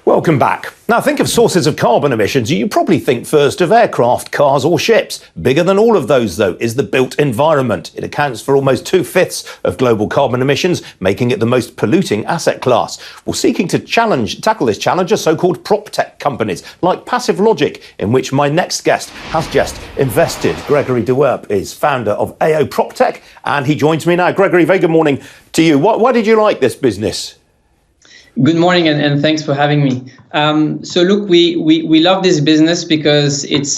Welcome back. Now, think of sources of carbon emissions. You probably think first of aircraft, cars or ships. Bigger than all of those, though, is the built environment. It accounts for almost 2/5 of global carbon emissions, making it the most polluting asset class. Well, seeking to tackle this challenge are so-called PropTech companies, like Passive Logic, in which my next guest has just invested. Gregory Dewerpe is founder of AO PropTech, and he joins me now. Gregory, very good morning to you. Why did you like this business? Good morning, and thanks for having me. So look, we love this business because it's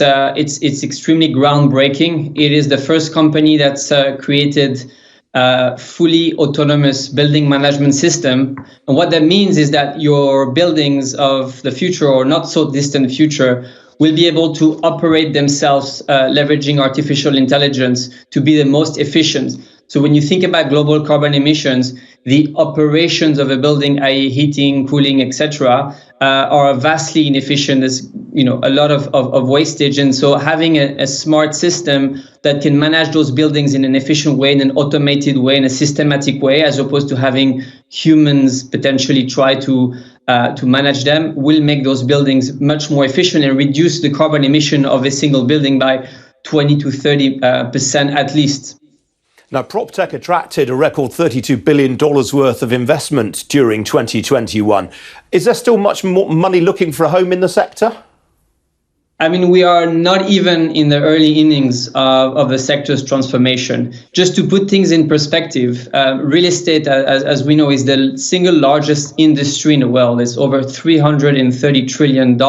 extremely groundbreaking. It is the first company that's created a fully autonomous building management system. And what that means is that your buildings of the future or not so distant future will be able to operate themselves, leveraging artificial intelligence to be the most efficient. So when you think about global carbon emissions, the operations of a building, i.e. heating, cooling, etc., are vastly inefficient. There's a lot of wastage. And so having a smart system that can manage those buildings in an efficient way, in an automated way, in a systematic way, as opposed to having humans potentially try to manage them, will make those buildings much more efficient and reduce the carbon emission of a single building by 20 to 30% at least. Now, PropTech attracted a record $32 billion worth of investment during 2021. Is there still much more money looking for a home in the sector? I mean, we are not even in the early innings of the sector's transformation. Just to put things in perspective, real estate, as we know, is the single largest industry in the world. It's over $330 trillion.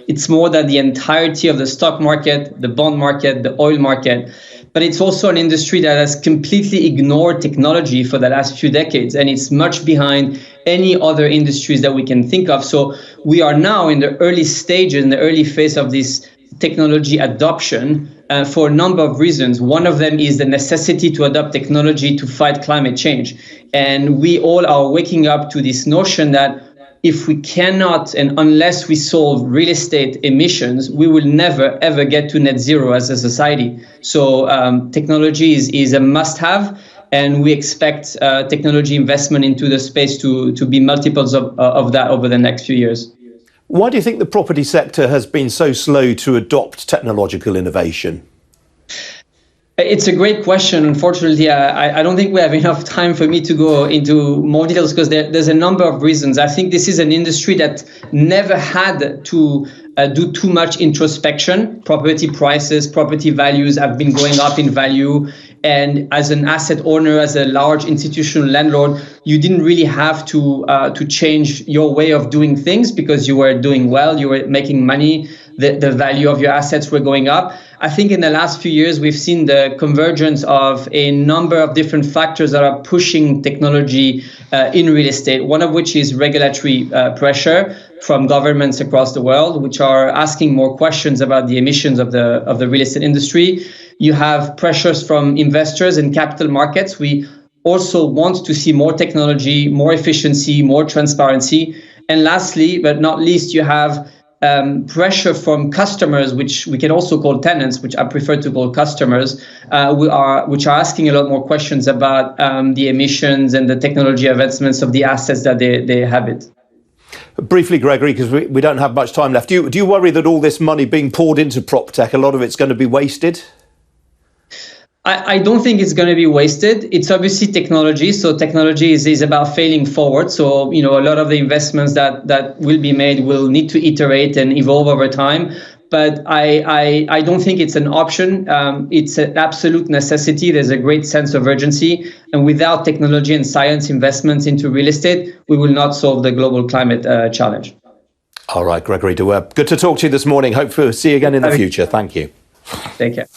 It's more than the entirety of the stock market, the bond market, the oil market. But it's also an industry that has completely ignored technology for the last few decades, and it's much behind any other industries that we can think of. So we are now in the early stages, in the early phase of this technology adoption for a number of reasons. One of them is the necessity to adopt technology to fight climate change. And we all are waking up to this notion that if we cannot, and unless we solve real estate emissions, we will never, ever get to net zero as a society. So technology is a must-have, and we expect technology investment into the space to be multiples of that over the next few years. Why do you think the property sector has been so slow to adopt technological innovation? It's a great question. Unfortunately, I don't think we have enough time for me to go into more details because there's a number of reasons. I think this is an industry that never had to do too much introspection. Property prices, property values have been going up in value. And as an asset owner, as a large institutional landlord, you didn't really have to change your way of doing things because you were doing well, you were making money, the value of your assets were going up. I think in the last few years, we've seen the convergence of a number of different factors that are pushing technology in real estate, one of which is regulatory pressure from governments across the world, which are asking more questions about the emissions of the real estate industry. You have pressures from investors and capital markets. We also want to see more technology, more efficiency, more transparency. And lastly, but not least, you have pressure from customers, which we can also call tenants, which I prefer to call customers, which are asking a lot more questions about the emissions and the technology advancements of the assets that they habit. Briefly, Gregory, because we don't have much time left, do you worry that all this money being poured into PropTech, a lot of it's going to be wasted? I don't think it's going to be wasted. It's obviously technology. So technology is about failing forward. So, a lot of the investments that will be made will need to iterate and evolve over time. But I don't think it's an option. It's an absolute necessity. There's a great sense of urgency. And without technology and science investments into real estate, we will not solve the global climate challenge. All right, Gregory Dewerpe. Good to talk to you this morning. Hope to see you again in the future. Thank you. Take care.